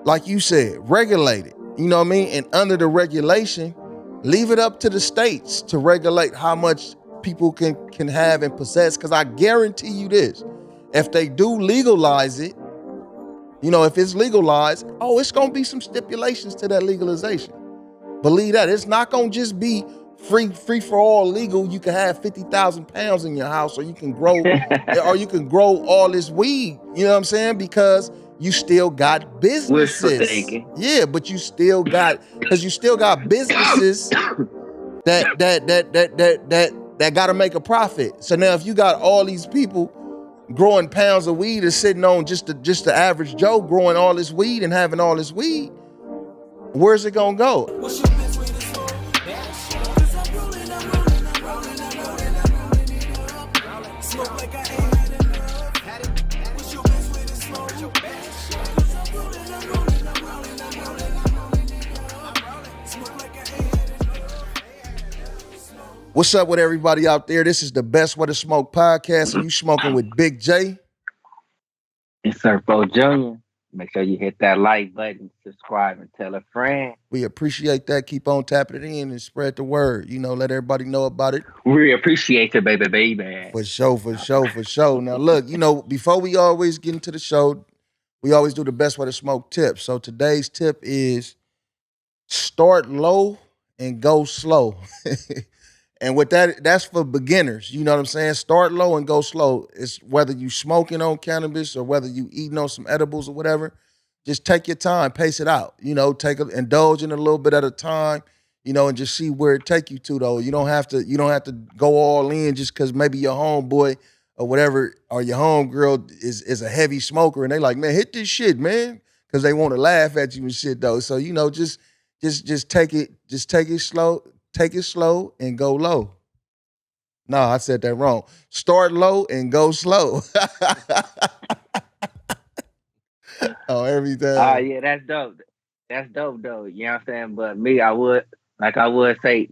like you said, regulate it. You know what I mean? And under the regulation, leave it up to the states to regulate how much people can have and possess. Because I guarantee you this, if they do legalize it, you know, if it's legalized, it's gonna be some stipulations to that legalization. Believe that. It's not gonna just be free for all legal. You can have 50,000 pounds in your house, or you can grow all this weed. You know what I'm saying? Because you still got Wishful businesses. thinking. Yeah, but you still got businesses that gotta make a profit. So now if you got all these people growing pounds of weed and sitting on just the average Joe growing all this weed and having all this weed, where's it gonna go? What's up with everybody out there? This is the Best Way to Smoke podcast, and you smoking with Big J. It's Surfo Jr. Make sure you hit that like button, subscribe, and tell a friend. We appreciate that. Keep on tapping it in and spread the word. You know, let everybody know about it. We appreciate you, baby. For sure. Now, look, you know, before we always get into the show, we always do the Best Way to Smoke tips. So today's tip is start low and go slow. And with that's for beginners. You know what I'm saying? Start low and go slow. It's whether you smoking on cannabis or whether you eating on some edibles or whatever. Just take your time, pace it out. You know, indulge in a little bit at a time. You know, and just see where it take you to. Though you don't have to go all in just because maybe your homeboy or whatever or your homegirl is a heavy smoker and they like, man, hit this shit, man, because they want to laugh at you and shit though. So you know, just take it slow. Take it slow and go low. No, I said that wrong. Start low and go slow. Everything. Yeah, that's dope. That's dope, though. You know what I'm saying? But me, I would say,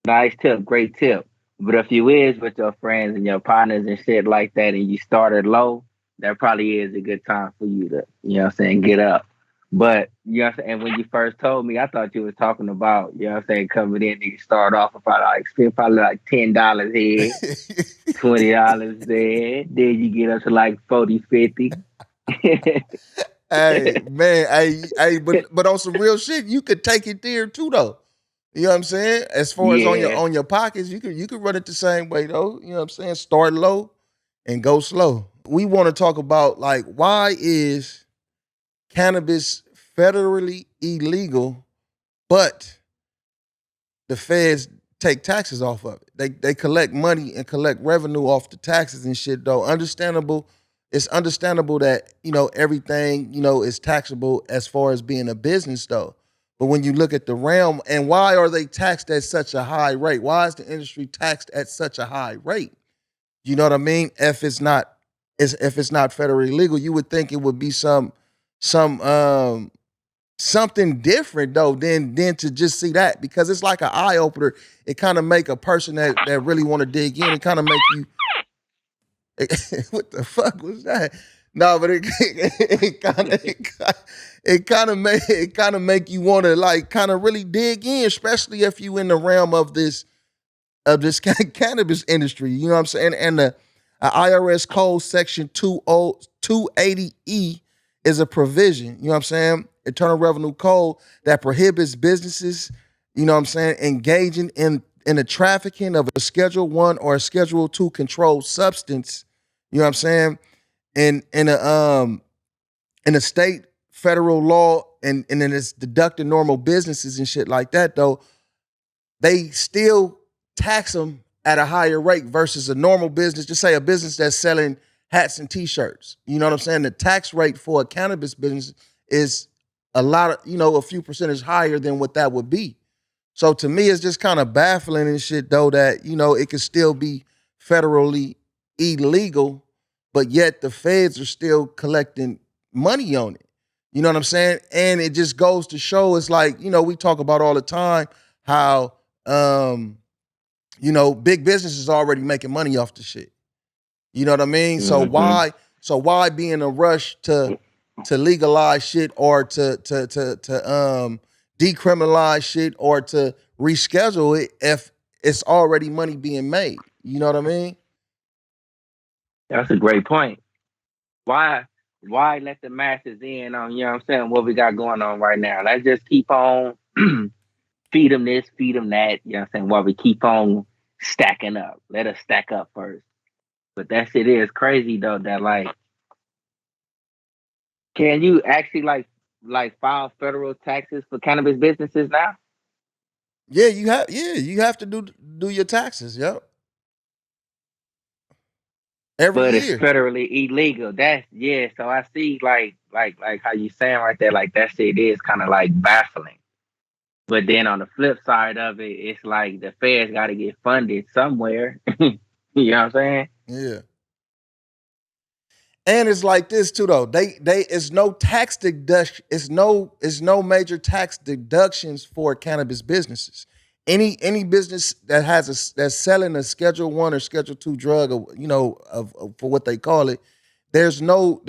nice tip, great tip. But if you is with your friends and your partners and shit like that and you started low, that probably is a good time for you to, you know what I'm saying, get up. But, you know what I'm saying, when you first told me, I thought you was talking about, you know what I'm saying, coming in and you start off with probably like $10 here, $20 there. Then you get up to like 40, 50. Hey, man, but on some real shit, you could take it there too, though. You know what I'm saying? As far as on your pockets, you could run it the same way, though. You know what I'm saying? Start low and go slow. We want to talk about, like, why is cannabis federally illegal, but the feds take taxes off of it. They collect money and collect revenue off the taxes and shit, though. It's understandable that, you know, everything, you know, is taxable as far as being a business, though. But when you look at the realm, and why are they taxed at such a high rate? Why is the industry taxed at such a high rate? You know what I mean? If it's not federally legal, you would think it would be something different though than to just see that, because it's like an eye opener. It kind of make a person that really want to dig in. It kind of make you. What the fuck was that? No, but it kind of make you want to like kind of really dig in, especially if you in the realm of this cannabis industry. You know what I'm saying? And the IRS code section 280E is a provision, you know what I'm saying? Internal Revenue Code that prohibits businesses, you know what I'm saying, engaging in the trafficking of a Schedule 1 or a Schedule 2 controlled substance, you know what I'm saying, in a state, federal law, and then it's deducting normal businesses and shit like that, though. They still tax them at a higher rate versus a normal business. Just say a business that's selling hats and t-shirts. You know what I'm saying? The tax rate for a cannabis business is a few percentage higher than what that would be. So to me, it's just kind of baffling and shit, though, that, you know, it could still be federally illegal, but yet the feds are still collecting money on it. You know what I'm saying? And it just goes to show, it's like, you know, we talk about all the time how, you know, big business is already making money off the shit. You know what I mean? Mm-hmm. So why be in a rush to to legalize shit or to decriminalize shit or to reschedule it if it's already money being made. You know what I mean? That's a great point. Why why let the masses in on, you know what I'm saying, what we got going on right now? Let's just keep on feed them this, feed them that, you know what I'm saying, while we keep on stacking up. Let us stack up first. But that shit is crazy though, that like, can you actually like file federal taxes for cannabis businesses now? Yeah, you have to do your taxes. Yep, every But it's year. federally illegal. That's, yeah. So I see like how you saying right there, like that shit is kind of like baffling. But then on the flip side of it, it's like the feds got to get funded somewhere. You know what I'm saying? Yeah. And it's like this too though. They it's no tax deduction. It's no major tax deductions for cannabis businesses. Any business that that's selling a Schedule One or Schedule Two drug, or of for what they call it, there's no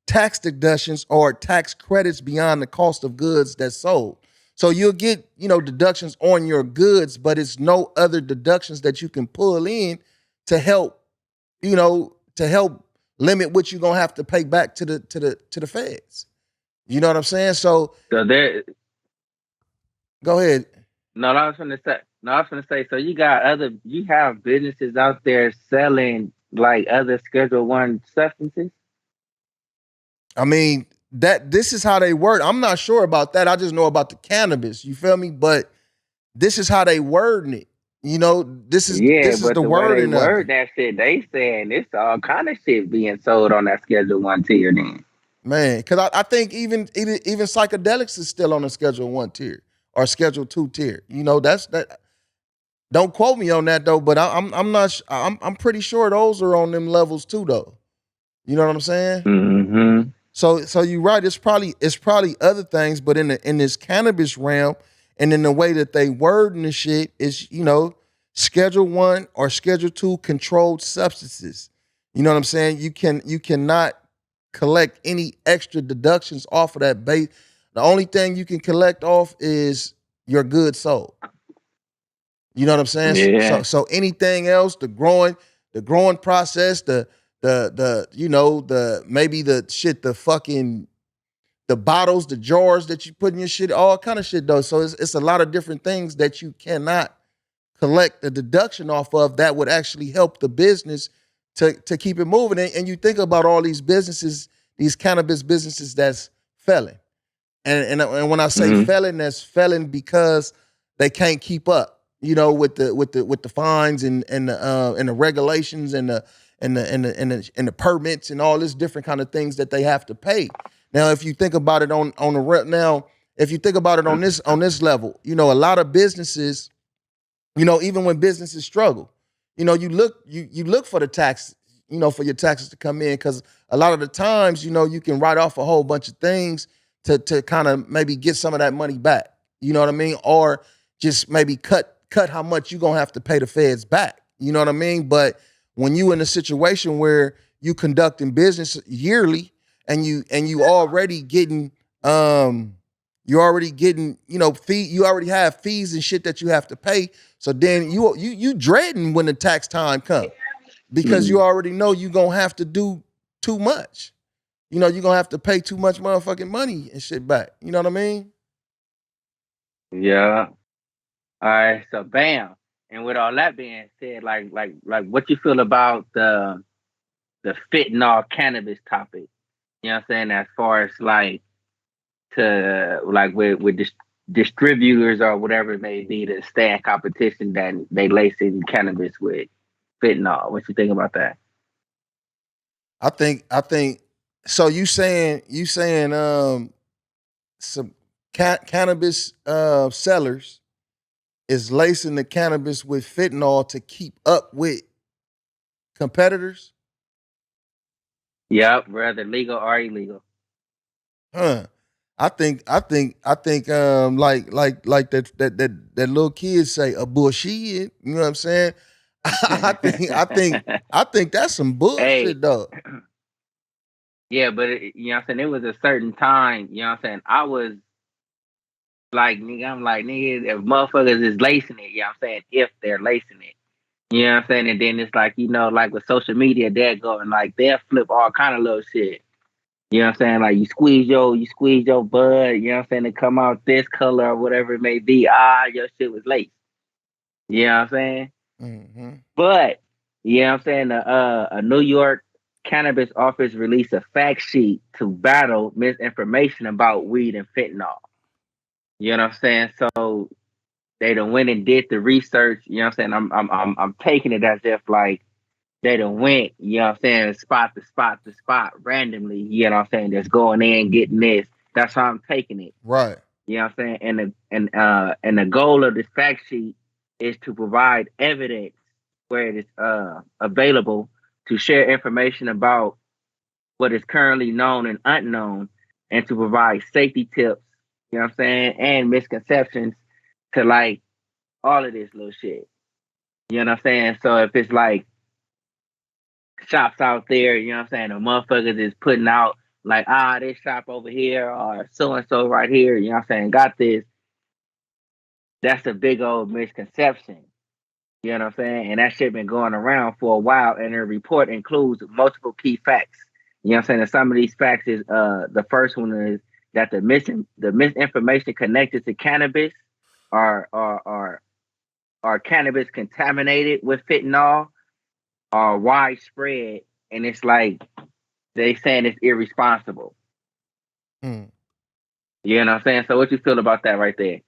tax deductions or tax credits beyond the cost of goods that's sold. So you'll get deductions on your goods, but it's no other deductions that you can pull in to help to help limit what you're gonna have to pay back to the feds. You know what I'm saying? So So there, go ahead. no, I was gonna say, no, I was gonna say. So you have businesses out there selling like other Schedule One substances. I mean, that this is how they word. I'm not sure about that. I just know about the cannabis. You feel me? But this is how they wording it. This is Yeah, this is but the the way they wording of word it. that shit, they saying it's all kind of shit being sold on that Schedule One tier. Then, Man, because I think even psychedelics is still on the Schedule One tier or Schedule Two tier. That's that. Don't quote me on that though, but I'm not. I'm pretty sure those are on them levels too though. You know what I'm saying? mm-hmm. So you're right. It's probably other things, but in this cannabis realm and in the way that they wording the shit is Schedule One or Schedule Two controlled substances. You know what I'm saying? You cannot collect any extra deductions off of that base. The only thing you can collect off is your goods sold. You know what I'm saying? So Yeah, so anything else, the growing process, the maybe the shit, the fucking the bottles, the jars that you put in your shit, all kind of shit though. So it's a lot of different things that you cannot collect a deduction off of that would actually help the business to keep it moving. And you think about all these businesses, these cannabis businesses that's failing. And when I say mm-hmm. felon, that's felon because they can't keep up, with the fines and the regulations and the permits and all this different kind of things that they have to pay. Now, if you think about it on the now, if you think about it on this level, a lot of businesses, even when businesses struggle, you look for the tax, for your taxes to come in because a lot of the times, you can write off a whole bunch of things to kind of maybe get some of that money back. You know what I mean? Or just maybe cut how much you're gonna have to pay the feds back. You know what I mean? But when you in a situation where you conducting business yearly and you already getting you're already getting, fee, you already have fees and shit that you have to pay. So then you dreading when the tax time comes because you Mm-hmm. already know you're gonna have to do too much. You're gonna have to pay too much motherfucking money and shit back. You know what I mean? Yeah. All right. So bam. And with all that being said, like what you feel about the fentanyl cannabis topic? You know what I'm saying? As far as like to like with distributors or whatever it may be to stay in competition that they lacing cannabis with fentanyl. What you think about that? I think so you saying some cannabis sellers is lacing the cannabis with fentanyl to keep up with competitors? Yep, whether legal or illegal. Huh. I think like that little kids say a bullshit. You know what I'm saying? I think I think I think that's some Hey, bullshit though. Yeah, but you know what I'm saying, it was a certain time, you know what I'm saying? I was like, nigga, I'm like, nigga, if motherfuckers is lacing it, you know what I'm saying? If they're lacing it. You know what I'm saying? And then it's like, you know, like with social media, they're going like they'll flip all kind of little shit. You know what I'm saying? Like you squeeze your bud, you know what I'm saying, to come out this color or whatever it may be. Your shit was laced. You know what I'm saying? Mm-hmm. But you know what I'm saying? A New York cannabis office released a fact sheet to battle misinformation about weed and fentanyl. You know what I'm saying? So they done went and did the research. You know what I'm saying? I'm taking it as if like they done went. You know what I'm saying? Spot to spot to spot randomly. You know what I'm saying? Just going in getting this. That's how I'm taking it. Right. You know what I'm saying? And the goal of this fact sheet is to provide evidence where it is available to share information about what is currently known and unknown, and to provide safety tips, you know what I'm saying, and misconceptions to like all of this little shit. You know what I'm saying? So if it's like shops out there, you know what I'm saying, the motherfuckers is putting out like, this shop over here or so and so right here, you know what I'm saying, got this, that's a big old misconception. You know what I'm saying? And that shit been going around for a while, and the report includes multiple key facts. You know what I'm saying? And some of these facts is the first one is that the misinformation connected to cannabis are cannabis contaminated with fentanyl are widespread, and it's like they saying it's irresponsible. Mm. You know what I'm saying? So what you feel about that right there?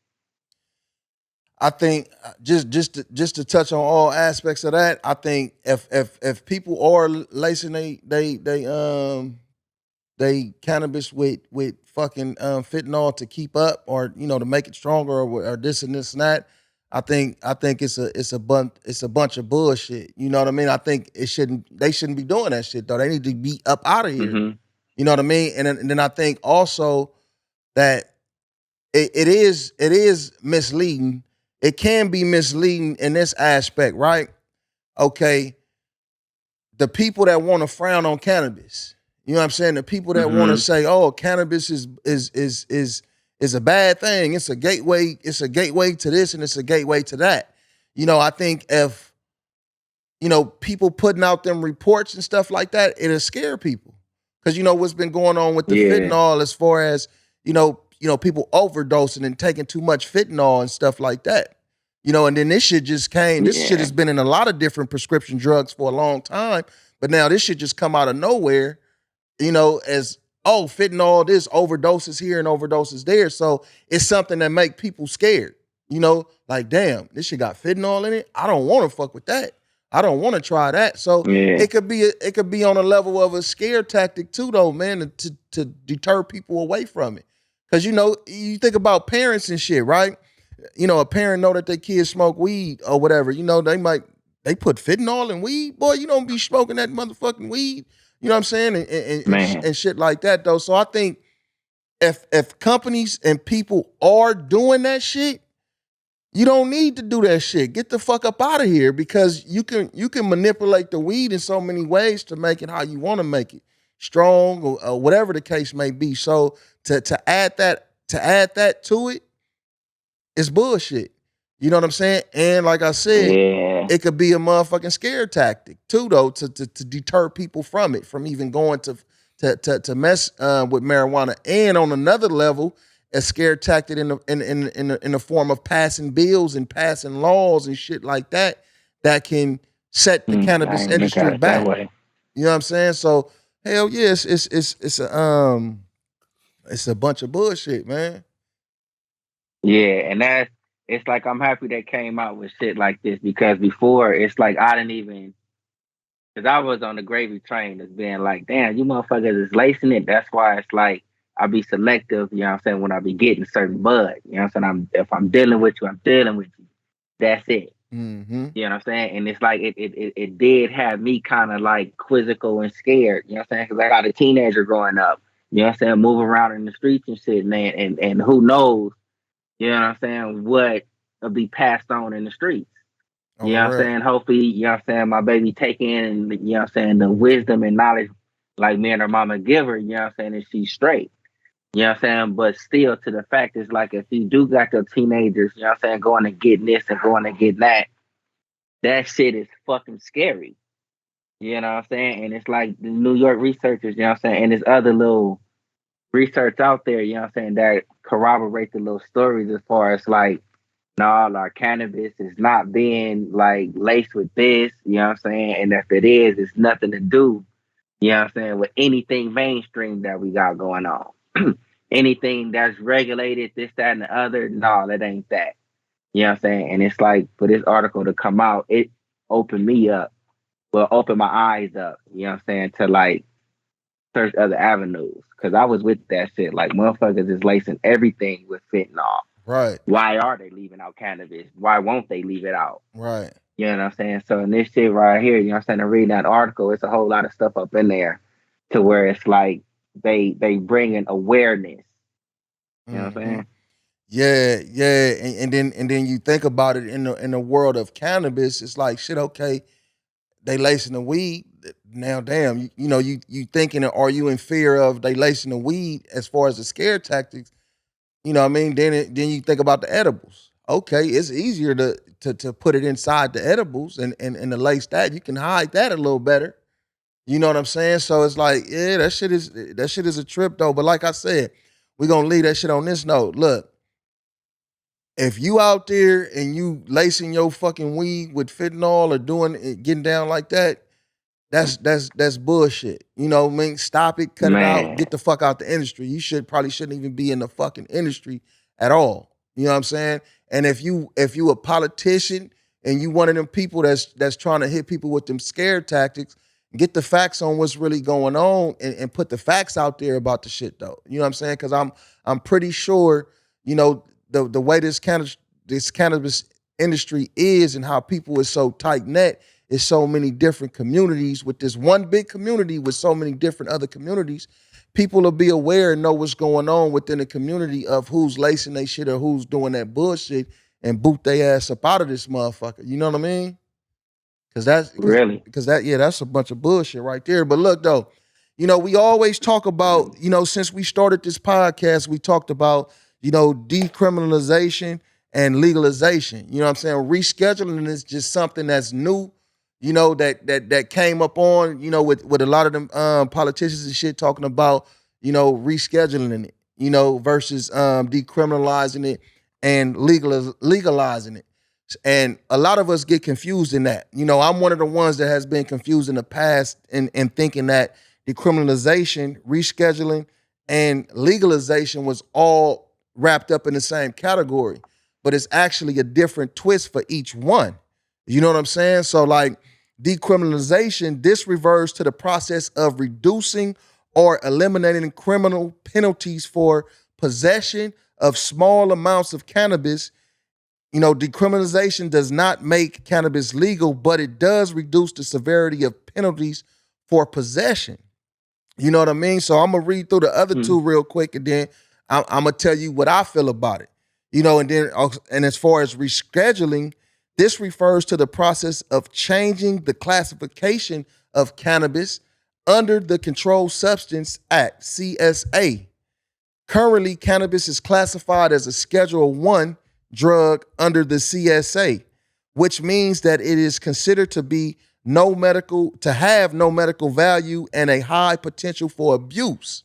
I think just to touch on all aspects of that, I think if people are lacing they cannabis with fucking fentanyl to keep up, or to make it stronger, or this and this and that, I think it's a bunch of bullshit. You know what I mean? I think they shouldn't be doing that shit though. They need to be up out of here. Mm-hmm. You know what I mean? And then I think also that it is misleading. It can be misleading in this aspect, right? Okay, the people that want to frown on cannabis, you know what I'm saying? The people that want to Mm-hmm. say, "Oh, cannabis is a bad thing. It's a gateway. It's a gateway to this and it's a gateway to that." I think if people putting out them reports and stuff like that, it'll scare people. Because what's been going on with the Yeah. fentanyl, as far as, people overdosing and taking too much fentanyl and stuff like that. And then this shit just came. This shit Yeah. has been in a lot of different prescription drugs for a long time. But now this shit just come out of nowhere, as fentanyl, this overdoses here and overdoses there. So it's something that make people scared. Like, damn, this shit got fentanyl in it. I don't want to fuck with that. I don't want to try that. So Yeah. it could be on a level of a scare tactic too, though, man, to deter people away from it. Because you think about parents and shit, right? A parent know that their kids smoke weed or whatever. They put fentanyl in weed. Boy, you don't be smoking that motherfucking weed. You know what I'm saying? Man. And shit like that, though. So I think if companies and people are doing that shit, you don't need to do that shit. Get the fuck up out of here, because you can manipulate the weed in so many ways to make it how you want to make it, strong or whatever the case may be. So to add that to it is bullshit. You know what I'm saying? And like I said, Yeah. it could be a motherfucking scare tactic too, though, to deter people from it, from even going to mess with marijuana. And on another level, a scare tactic in the form of passing bills and passing laws and shit like that can set the I cannabis ain't look at industry it that back. way. You know what I'm saying? So hell yeah, it's a bunch of bullshit, man. Yeah, and it's like I'm happy they came out with shit like this, because before it's like I didn't even, because I was on the gravy train as being like, damn, you motherfuckers is lacing it. That's why it's like I be selective, you know what I'm saying, when I be getting certain bud. You know what I'm saying? If I'm dealing with you, I'm dealing with you. That's it. Mm-hmm. You know what I'm saying? And it's like it did have me kind of like quizzical and scared, you know what I'm saying? Because I got a teenager growing up, you know what I'm saying, moving around in the streets and shit, man, and who knows, you know what I'm saying, what will be passed on in the streets. On You the know what I'm real. saying? Hopefully, you know what I'm saying, my baby take in, and you know what I'm saying, the wisdom and knowledge like me and her mama give her, you know what I'm saying, and she's straight. You know what I'm saying? But still to the fact is like if you do got the teenagers, you know what I'm saying, going and getting this and going and getting that, that shit is fucking scary. You know what I'm saying? And it's like the New York researchers, you know what I'm saying, and there's other little research out there, you know what I'm saying, that corroborate the little stories as far as like, no, our cannabis is not being like laced with this, you know what I'm saying? And if it is, it's nothing to do, you know what I'm saying, with anything mainstream that we got going on. Anything that's regulated, this, that, and the other, no, that ain't that. You know what I'm saying? And it's like for this article to come out, it opened me up, well, opened my eyes up, you know what I'm saying, to like search other avenues. Cause I was with that shit. Like motherfuckers is lacing everything with fentanyl. Right. Why are they leaving out cannabis? Why won't they leave it out? Right. You know what I'm saying? So in this shit right here, you know what I'm saying, to read that article, it's a whole lot of stuff up in there to where it's like they bring in awareness. You know what I'm Mm-hmm. saying? Yeah, yeah, and then you think about it in the world of cannabis, it's like shit. Okay, they lacing the weed now. Damn, you thinking, are you in fear of they lacing the weed as far as the scare tactics? You know what I mean? Then you think about the edibles. Okay, it's easier to put it inside the edibles and to lace that. You can hide that a little better. You know what I'm saying? So it's like, yeah, that shit is a trip though. But like I said, we're gonna leave that shit on this note. Look, if you out there and you lacing your fucking weed with fentanyl or doing it, getting down like that, that's bullshit. You know what I mean? Stop it, cut it out, Man, get the fuck out the industry. You probably shouldn't even be in the fucking industry at all. You know what I'm saying? And if you a politician and you one of them people that's trying to hit people with them scare tactics, get the facts on what's really going on and put the facts out there about the shit though. You know what I'm saying? Because I'm pretty sure, you know, the way this cannabis industry is and how people is so tight knit is so many different communities with this one big community with so many different other communities. People will be aware and know what's going on within the community of who's lacing their shit or who's doing that bullshit and boot their ass up out of this motherfucker. You know what I mean? Cause that's really. because that yeah, that's a bunch of bullshit right there. But look though, we always talk about, since we started this podcast, we talked about, decriminalization and legalization. You know what I'm saying? Rescheduling is just something that's new, that came up on, with a lot of them politicians and shit talking about, rescheduling it, versus decriminalizing it and legalizing it. And a lot of us get confused in that. I'm one of the ones that has been confused in the past in thinking that decriminalization, rescheduling, and legalization was all wrapped up in the same category. But it's actually a different twist for each one. You know what I'm saying? So, like, decriminalization, this refers to the process of reducing or eliminating criminal penalties for possession of small amounts of cannabis. Decriminalization does not make cannabis legal, but it does reduce the severity of penalties for possession. You know what I mean? So I'm gonna read through the other two real quick, and then I'm gonna tell you what I feel about it. And as far as rescheduling, this refers to the process of changing the classification of cannabis under the Controlled Substance Act (CSA). Currently, cannabis is classified as a Schedule 1 drug under the CSA, which means that it is considered to have no medical value and a high potential for abuse.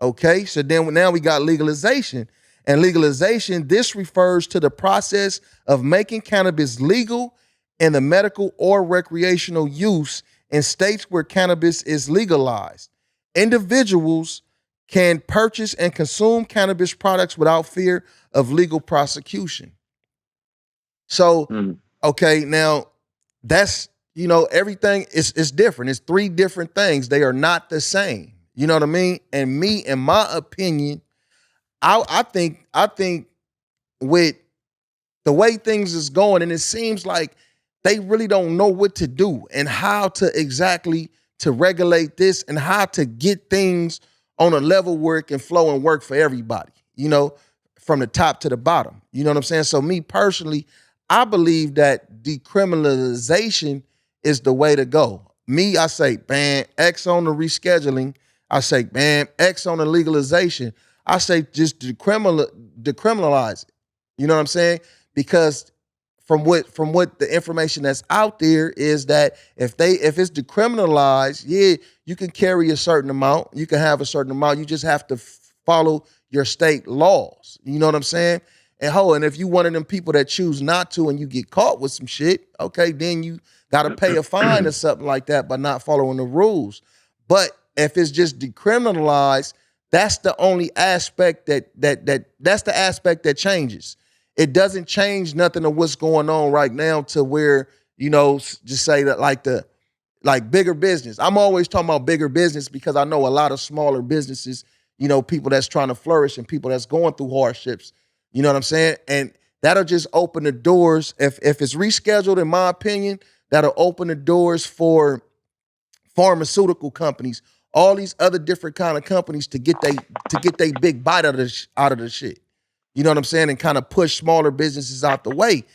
Okay, so then now we got legalization. And legalization, this refers to the process of making cannabis legal in the medical or recreational use in states where cannabis is legalized. Individuals can purchase and consume cannabis products without fear of legal prosecution. So, okay, now that's, everything is different. It's three different things. They are not the same. You know what I mean? And me, in my opinion, I think with the way things is going, and it seems like they really don't know what to do and how to exactly to regulate this and how to get things on a level where it can flow and work for everybody, from the top to the bottom. You know what I'm saying? So me personally, I believe that decriminalization is the way to go. me, I say, ban X on the rescheduling. I say, ban X on the legalization. I say, just decriminalize it. You know what I'm saying? Because from what the information that's out there is that if it's decriminalized, yeah, you can carry a certain amount, you can have a certain amount. You just have to follow your state laws. You know what I'm saying? And if you one of them people that choose not to and you get caught with some shit, okay, then you got to pay a fine or something like that by not following the rules. But if it's just decriminalized, that's the only aspect that's the aspect that changes. It doesn't change nothing of what's going on right now to where, just say that like bigger business. I'm always talking about bigger business because I know a lot of smaller businesses, people that's trying to flourish and people that's going through hardships. You know what I'm saying? And that'll just open the doors. If it's rescheduled, in my opinion, that'll open the doors for pharmaceutical companies, all these other different kind of companies to get they big bite out of the shit. You know what I'm saying? And kind of push smaller businesses out the way.